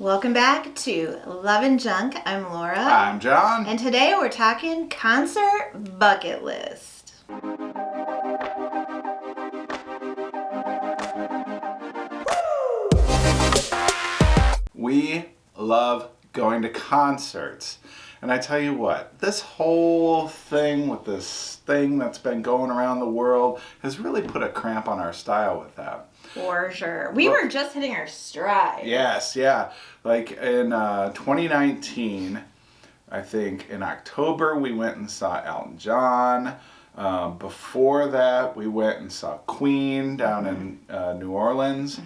Welcome back to Love and Junk. I'm Laura. I'm John. And today we're talking concert bucket list. We love going to concerts. And I tell you what, this whole thing with this thing that's been going around the world has really put a cramp on our style with that. For sure. We were just hitting our stride. Yes, yeah. Like in 2019, I think in October we went and saw Elton John. Before that, we went and saw Queen down in New Orleans,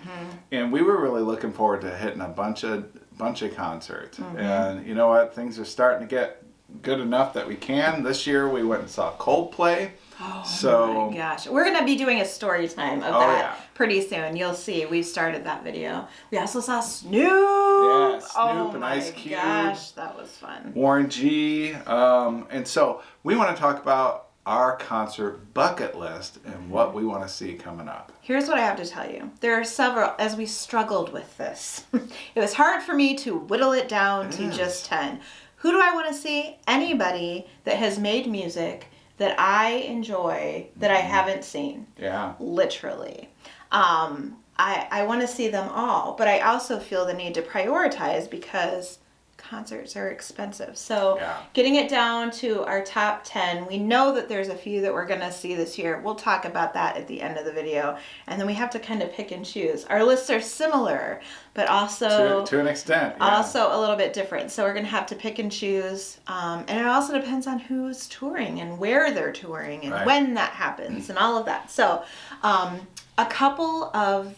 and we were really looking forward to hitting a bunch of concerts. And you know what? Things are starting to get good enough that we can. This year we went and saw Coldplay. Oh my gosh. We're going to be doing a story time of that pretty soon. You'll see. We've started that video. We also saw Snoop. Yeah, Snoop and Ice Cube. Oh my gosh, that was fun. Warren G. And so we want to talk about our concert bucket list and what we want to see coming up. Here's what I have to tell you. There are several, as we struggled with this. It was hard for me to whittle it down to just 10. Who do I want to see? Anybody that has made music that I enjoy that I haven't seen. Yeah. Literally. I want to see them all, but I also feel the need to prioritize because concerts are expensive. So getting it down to our top 10, we know that there's a few that we're going to see this year. We'll talk about that at the end of the video. And then we have to kind of pick and choose. Our lists are similar, but also to an extent, also a little bit different. So we're going to have to pick and choose. And it also depends on who's touring and where they're touring and when that happens and all of that. So a couple of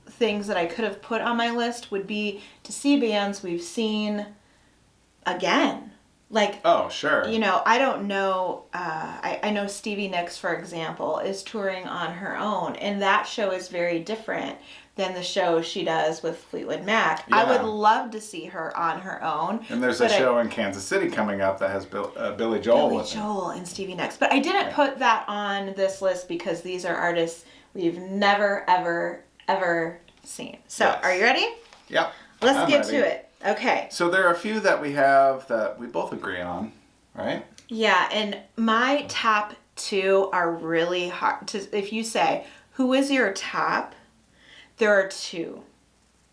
things that I could have put on my list would be to see bands we've seen again. Like, oh, sure. You know, I don't know. I know Stevie Nicks, for example, is touring on her own, and that show is very different than the show she does with Fleetwood Mac. Yeah. I would love to see her on her own. And there's a show in Kansas City coming up that has Billy Joel with it. Billy Joel and Stevie Nicks. But I didn't put that on this list because these are artists we've never, ever, ever seen. So, are you ready? Yep. Let's get to it. Okay. So there are a few that we have that we both agree on, right? Yeah, and my top two are really hard to, if you say, who is your top? There are two.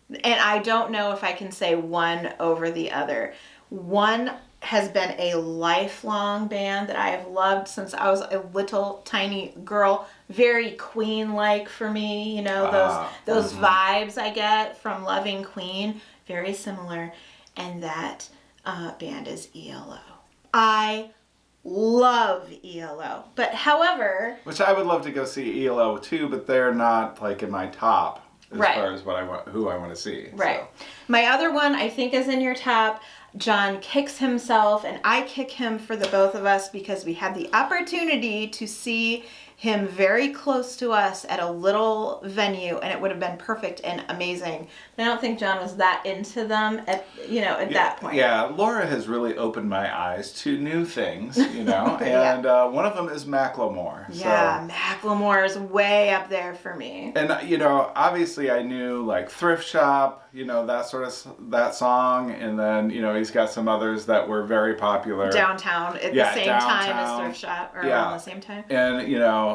And I don't know if I can say one over the other. One has been a lifelong band that I have loved since I was a little tiny girl. Very Queen-like for me, you know, those vibes I get from loving Queen. Very similar. And that band is ELO. I love ELO. But however... Which I would love to go see ELO too, but they're not like in my top as far as who I want to see. Right. So. My other one I think is in your top. John kicks himself, and I kick him for the both of us because we had the opportunity to see him very close to us at a little venue, and it would have been perfect and amazing. But I don't think John was that into them at that point. Yeah, Laura has really opened my eyes to new things, you know, and one of them is Macklemore. Yeah, so. Macklemore is way up there for me. And, you know, obviously I knew like Thrift Shop, you know, that song, and then, you know, he's got some others that were very popular. Downtown at the same time as Thrift Shop, or around the same time. And, you know,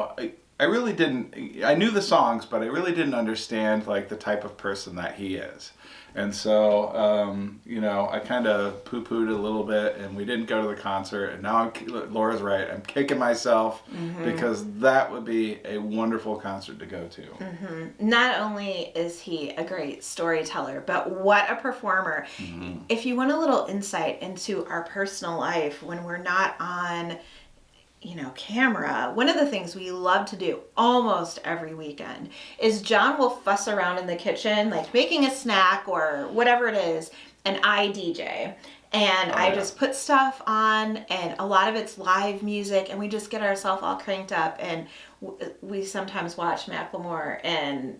I really didn't, I knew the songs, but I really didn't understand like the type of person that he is. And so, you know, I kind of poo-pooed a little bit, and we didn't go to the concert. And now Laura's right. I'm kicking myself because that would be a wonderful concert to go to. Not only is he a great storyteller, but what a performer. If you want a little insight into our personal life when we're not on, you know, camera, one of the things we love to do almost every weekend is John will fuss around in the kitchen, like making a snack or whatever it is, and I DJ. And I just put stuff on, and a lot of it's live music, and we just get ourselves all cranked up, and we sometimes watch Macklemore, and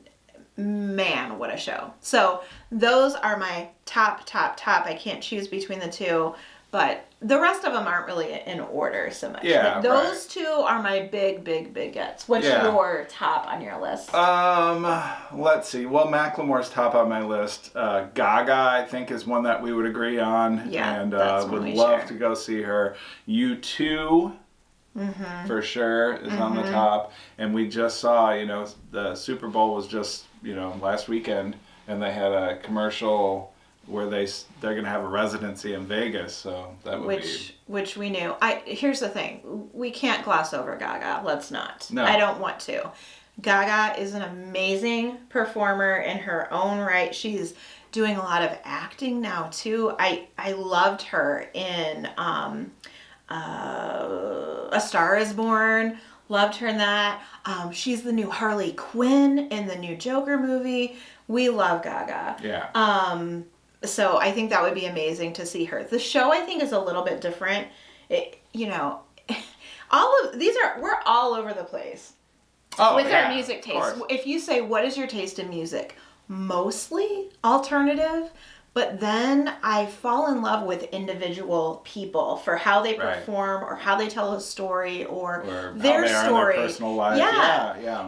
man, what a show. So those are my top. I can't choose between the two. But the rest of them aren't really in order so much. Yeah, But those two are my big gets. What's your top on your list? Let's see. Well, Macklemore's top on my list. Gaga, I think, is one that we would agree on. Yeah, and that's one would we love share. to go see her. U2, for sure, is on the top. And we just saw, the Super Bowl was just, last weekend, and they had a commercial where they're going to have a residency in Vegas, so that would which we knew. Here's the thing, we can't gloss over Gaga. Let's not. No. I don't want to. Gaga is an amazing performer in her own right. She's doing a lot of acting now too. I loved her in A Star Is Born. Loved her in that. She's the new Harley Quinn in the new Joker movie. We love Gaga. Yeah. So I think that would be amazing to see her. The show, I think, is a little bit different. We're all over the place with our music taste. If you say, what is your taste in music? Mostly alternative, but then I fall in love with individual people for how they perform or how they tell a story or their story. In their personal life.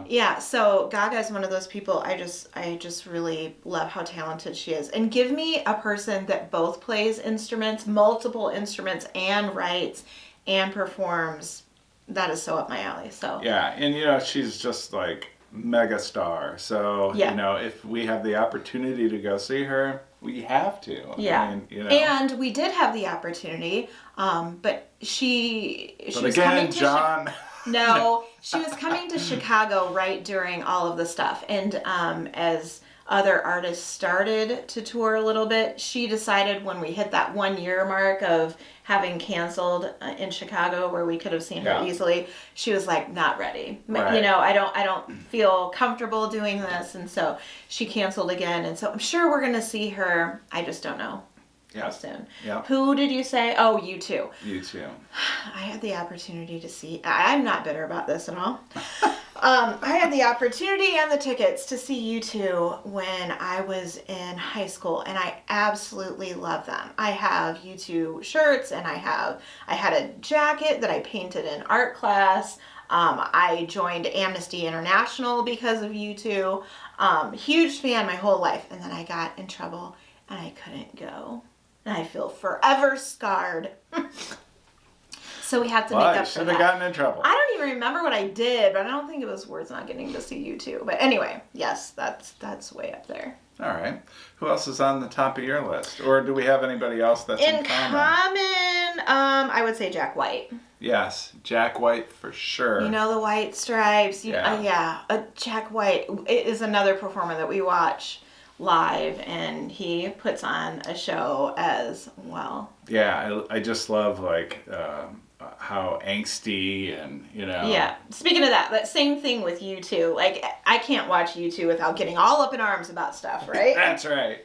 Yeah. So Gaga is one of those people. I just really love how talented she is. And give me a person that both plays instruments, multiple instruments, and writes and performs. That is so up my alley. So yeah, and she's just like mega star. So if we have the opportunity to go see her, we have to. Yeah. And we did have the opportunity, but she was coming to John. No, she was coming to Chicago right during all of the stuff. And as other artists started to tour a little bit, she decided when we hit that 1 year mark of having canceled in Chicago where we could have seen her easily, she was like, not ready. Right. I don't feel comfortable doing this. And so she canceled again. And so I'm sure we're going to see her. I just don't know how soon. Yeah. Who did you say? Oh, U2. U2. I had the opportunity to see, I'm not bitter about this at all. I had the opportunity and the tickets to see U2 when I was in high school, and I absolutely love them. I have U2 shirts, and I had a jacket that I painted in art class. I joined Amnesty International because of U2. Huge fan my whole life, and then I got in trouble, and I couldn't go. And I feel forever scarred. So we have to make up for that. Should have gotten in trouble. I don't even remember what I did, but I don't think it was worth not getting to see U2. But anyway, yes, that's way up there. All right. Who else is on the top of your list? Or do we have anybody else that's in common? I would say Jack White. Yes, Jack White for sure. The White Stripes. Jack White is another performer that we watch live, and he puts on a show as well. Yeah, I just love how angsty and Yeah. Speaking of that same thing with U2. Like, I can't watch U2 without getting all up in arms about stuff, right? That's right.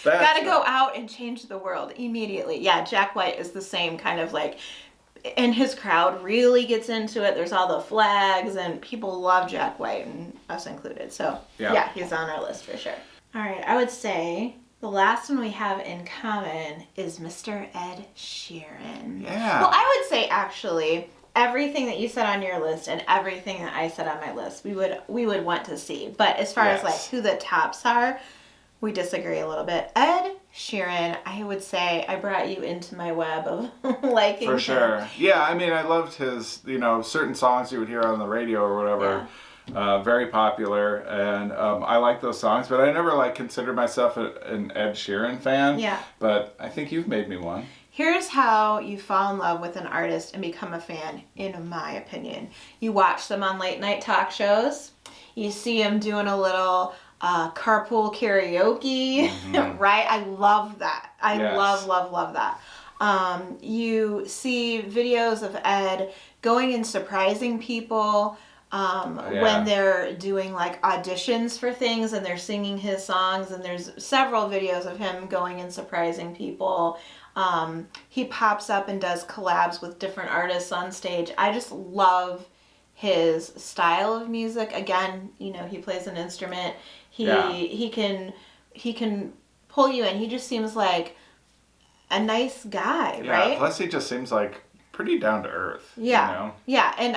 Gotta go out and change the world immediately. Yeah, Jack White is the same kind of and his crowd really gets into it. There's all the flags, and people love Jack White, and us included. So, yeah, he's on our list for sure. All right, I would say the last one we have in common is Mr. Ed Sheeran. Yeah. Well, I would say actually everything that you said on your list and everything that I said on my list, we would want to see. But as far as who the tops are, we disagree a little bit. Ed Sheeran, I would say I brought you into my web of liking For sure. Yeah, I mean, I loved his, certain songs you would hear on the radio or whatever. Yeah. Very popular, and I like those songs, but I never considered myself an Ed Sheeran fan. Yeah. But I think you've made me one. Here's how you fall in love with an artist and become a fan, in my opinion. You watch them on late night talk shows. You see them doing a little carpool karaoke, right? I love that. I love that. You see videos of Ed going and surprising people. When they're doing auditions for things and they're singing his songs, and there's several videos of him going and surprising people. He pops up and does collabs with different artists on stage. I just love his style of music. Again, he plays an instrument. He can pull you in. He just seems like a nice guy, Yeah, right? plus he just seems like pretty down to earth. Yeah. You know? Yeah, and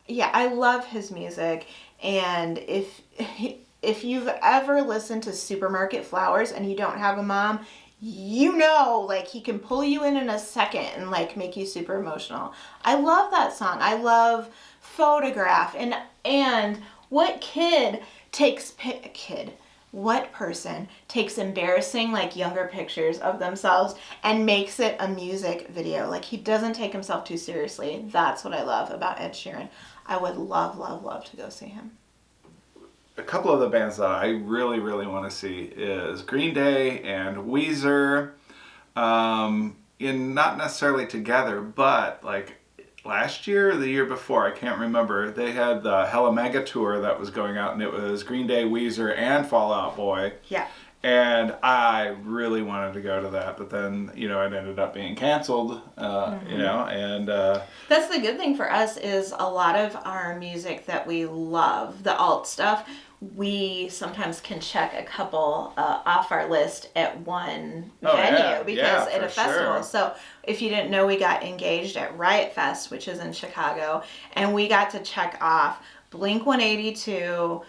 yeah, I love his music, and if you've ever listened to Supermarket Flowers and you don't have a mom, you know, like he can pull you in a second and like make you super emotional. I love that song. I love Photograph, and what what person takes embarrassing like younger pictures of themselves and makes it a music video? Like he doesn't take himself too seriously. That's what I love about Ed Sheeran. I would love, love, love to go see him. A couple of the bands that I really, really want to see is Green Day and Weezer. In not necessarily together, but like last year or the year before, I can't remember, they had the Hella Mega Tour that was going out, and it was Green Day, Weezer, and Fall Out Boy. Yeah. And I really wanted to go to that, but then, you know, it ended up being canceled, you know, and... That's the good thing for us is a lot of our music that we love, the alt stuff, we sometimes can check a couple off our list at one venue because at a festival. Sure. So if you didn't know, we got engaged at Riot Fest, which is in Chicago, and we got to check off Blink-182,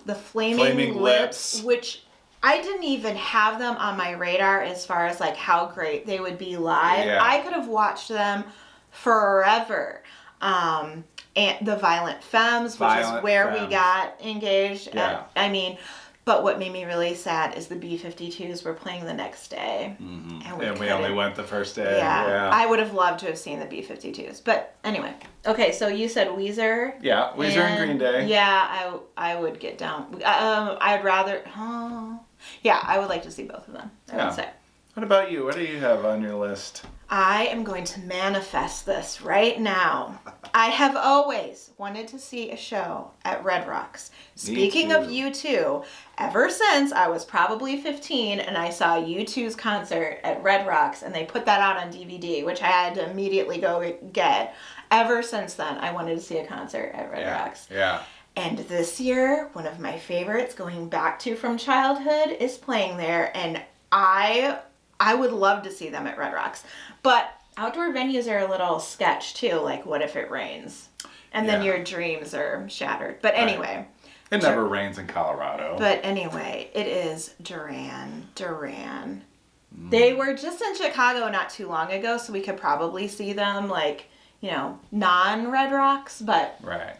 the Flaming Lips, which I didn't even have them on my radar as far as like how great they would be live. Yeah. I could have watched them forever. And the Violent Femmes, which is where we got engaged. Yeah. I mean, but what made me really sad is the B-52s were playing the next day. Mm-hmm. And we only went the first day. Yeah. I would have loved to have seen the B-52s. But anyway. Okay, so you said Weezer. Yeah, Weezer and Green Day. Yeah, I would get down. I'd rather... yeah, I would like to see both of them, I would say. What about you? What do you have on your list? I am going to manifest this right now. I have always wanted to see a show at Red Rocks. Speaking of U2, ever since I was probably 15 and I saw U2's concert at Red Rocks and they put that out on DVD, which I had to immediately go get. Ever since then, I wanted to see a concert at Red Rocks. Yeah. And this year, one of my favorites going back to from childhood is playing there, and I would love to see them at Red Rocks. But outdoor venues are a little sketch too, like what if it rains? And then your dreams are shattered. But anyway. It never rains in Colorado. But anyway, it is Duran. They were just in Chicago not too long ago, so we could probably see them like, you know, non-Red Rocks, but... Right.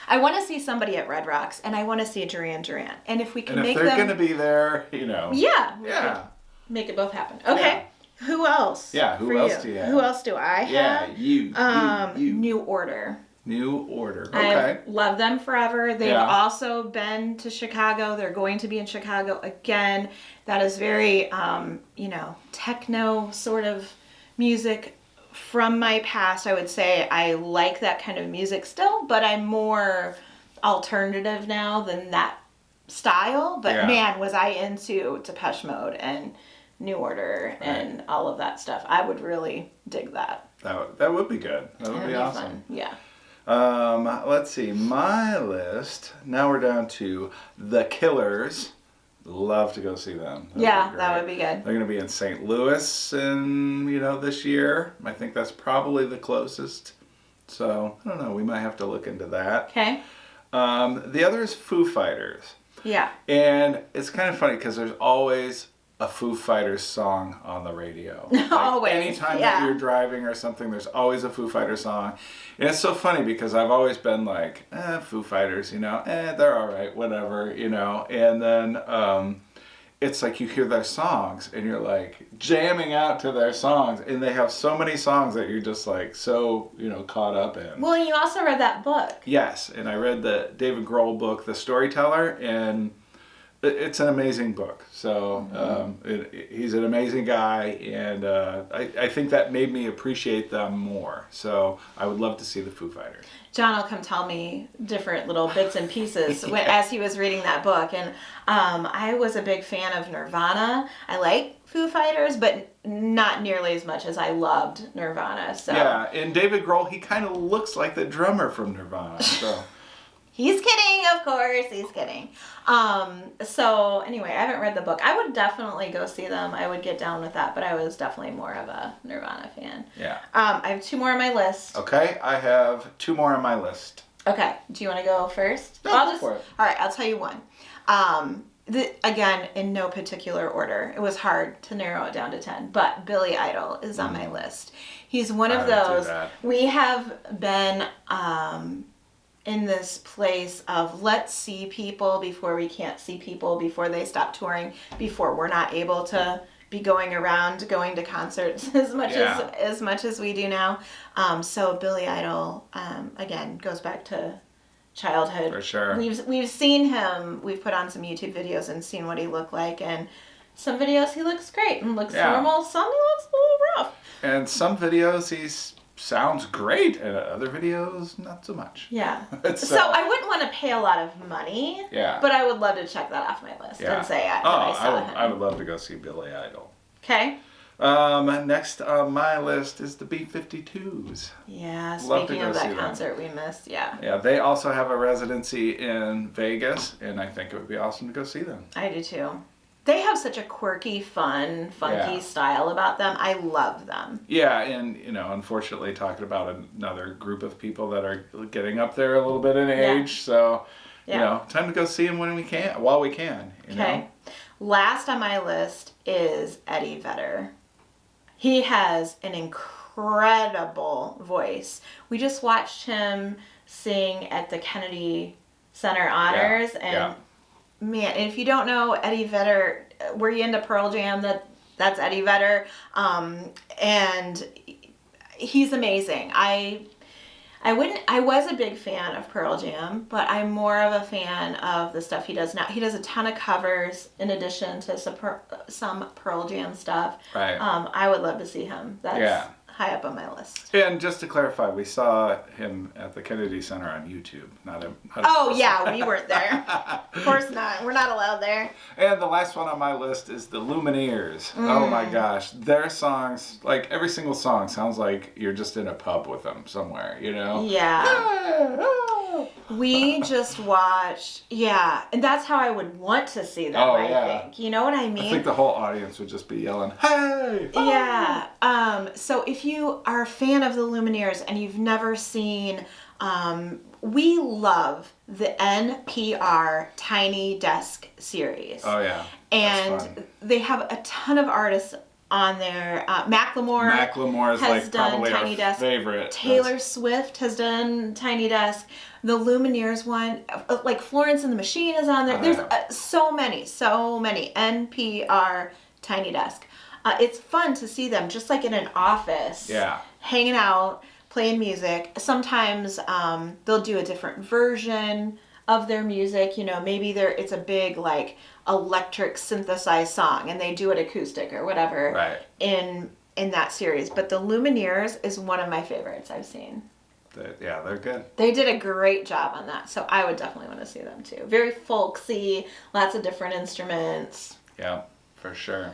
I want to see somebody at Red Rocks, and I want to see a Duran. And if we can make them... And if they're going to be there, you know... Yeah. Make it both happen. Okay. Yeah. Who else? Yeah, who else do you have? Who else do I have? Yeah, you. New Order. New Order. Okay. I love them forever. They've also been to Chicago. They're going to be in Chicago again. That is very, you know, techno sort of music. From my past, I would say I like that kind of music still, but I'm more alternative now than that style. But man, was I into Depeche Mode and New Order and all of that stuff. I would really dig that. That would be good. That would be awesome. Fun. Yeah. Let's see. My list. Now we're down to The Killers. Love to go see them. That would be good. They're going to be in St. Louis this year. I think that's probably the closest. So, I don't know. We might have to look into that. Okay. The other is Foo Fighters. Yeah. And it's kind of funny because there's always a Foo Fighters song on the radio. Like always. Anytime that you're driving or something, there's always a Foo Fighters song. And it's so funny because I've always been like, Foo Fighters, you know, they're all right, whatever, you know. And then it's like you hear their songs and you're like jamming out to their songs. And they have so many songs that you're just like so, you know, caught up in. Well, you also read that book. Yes. And I read the David Grohl book, The Storyteller, and it's an amazing book. So he's an amazing guy, and I think that made me appreciate them more. So I would love to see the Foo Fighters. John will come tell me different little bits and pieces as he was reading that book. And I was a big fan of Nirvana. I like Foo Fighters, but not nearly as much as I loved Nirvana. So yeah, and David Grohl, he kind of looks like the drummer from Nirvana. So He's kidding, of course. He's kidding. So anyway, I haven't read the book. I would definitely go see them. I would get down with that, but I was definitely more of a Nirvana fan. Yeah. I have 2 more on my list. Okay, I have 2 more on my list. Okay. Do you want to go first? No, go for it. All right, I'll tell you one. Again, in no particular order. It was hard to narrow it down to 10, but Billy Idol is on my list. He's one of those. We have been in this place of let's see people before we can't see people, before they stop touring, before we're not able to be going around going to concerts as much as we do now. So Billy Idol again goes back to childhood. For sure. We've seen him. We've put on some YouTube videos and seen what he looked like, and some videos he looks great and looks normal. Some he looks a little rough. And some videos he sounds great, and other videos not so much. Yeah. So I wouldn't want to pay a lot of money. Yeah. But I would love to check that off my list and say I saw him. I would love to go see Billy Idol. Okay. Next on my list is the B-52s. Yeah, speaking of that concert we missed, Yeah, they also have a residency in Vegas, and I think it would be awesome to go see them. I do too. They have such a quirky, fun, funky style about them. I love them. Yeah, and, unfortunately talking about another group of people that are getting up there a little bit in age, so, time to go see them while we can, Okay. Last on my list is Eddie Vedder. He has an incredible voice. We just watched him sing at the Kennedy Center Honors, and man, if you don't know Eddie Vedder, were you into Pearl Jam? That's Eddie Vedder, and he's amazing. I was a big fan of Pearl Jam, but I'm more of a fan of the stuff he does now. He does a ton of covers in addition to some Pearl Jam stuff. Right. I would love to see him. That's high up on my list. And just to clarify, we saw him at the Kennedy Center on YouTube. We weren't there. Of course not. We're not allowed there. And the last one on my list is the Lumineers. Oh my gosh. Their songs, like every single song sounds like you're just in a pub with them somewhere, Yeah. We just watched, and that's how I would want to see them, I think. You know what I mean? I think the whole audience would just be yelling, hey! Oh! Yeah. So if you are a fan of the Lumineers and you've never seen, we love the NPR Tiny Desk series. Oh, yeah. And they have a ton of artists on there. Macklemore is like probably our favorite. Taylor Swift has done Tiny Desk. The Lumineers one, like Florence and the Machine is on there. There's so many NPR Tiny Desk. It's fun to see them just like in an office, hanging out, playing music. Sometimes they'll do a different version of their music. Maybe it's a big like electric synthesized song and they do it acoustic or whatever in that series. But the Lumineers is one of my favorites I've seen. They're good. They did a great job on that, so I would definitely want to see them too. Very folksy, lots of different instruments. Yeah, for sure.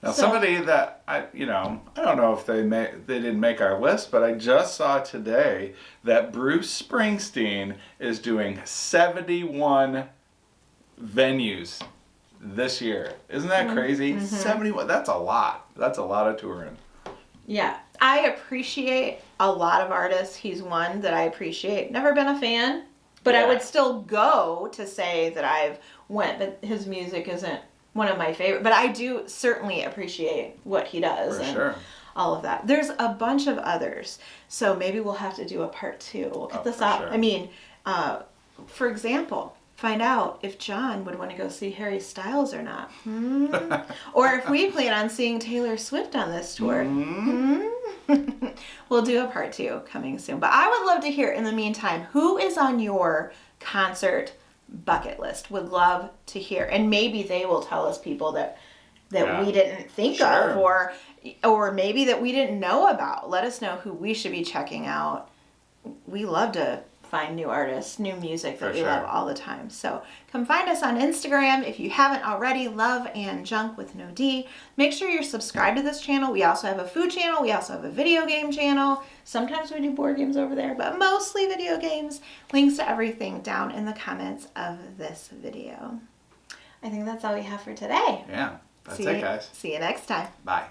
Now, somebody that I don't know if they didn't make our list, but I just saw today that Bruce Springsteen is doing 71 venues this year. Isn't that crazy? 71. That's a lot. That's a lot of touring. Yeah. I appreciate a lot of artists. He's one that I appreciate. Never been a fan, but I would still go to say that I've went, but his music isn't one of my favorite. But I do certainly appreciate what he does. For sure. All of that. There's a bunch of others. So maybe we'll have to do a part 2. We'll cut this out. Sure. I mean, for example, find out if John would want to go see Harry Styles or not. Or if we plan on seeing Taylor Swift on this tour. We'll do a part 2 coming soon. But I would love to hear, in the meantime, who is on your concert bucket list? Would love to hear. And maybe they will tell us people that we didn't think of, or maybe that we didn't know about. Let us know who we should be checking out. We love to find new artists, new music that For we sure. love all the time. So come find us on Instagram if you haven't already, Love and Junk with no D. Make sure you're subscribed to this channel. We also have a food channel. We also have a video game channel. Sometimes we do board games over there, but mostly video games. Links to everything down in the comments of this video. I think that's all we have for today. Yeah, that's it, guys. See you next time. Bye.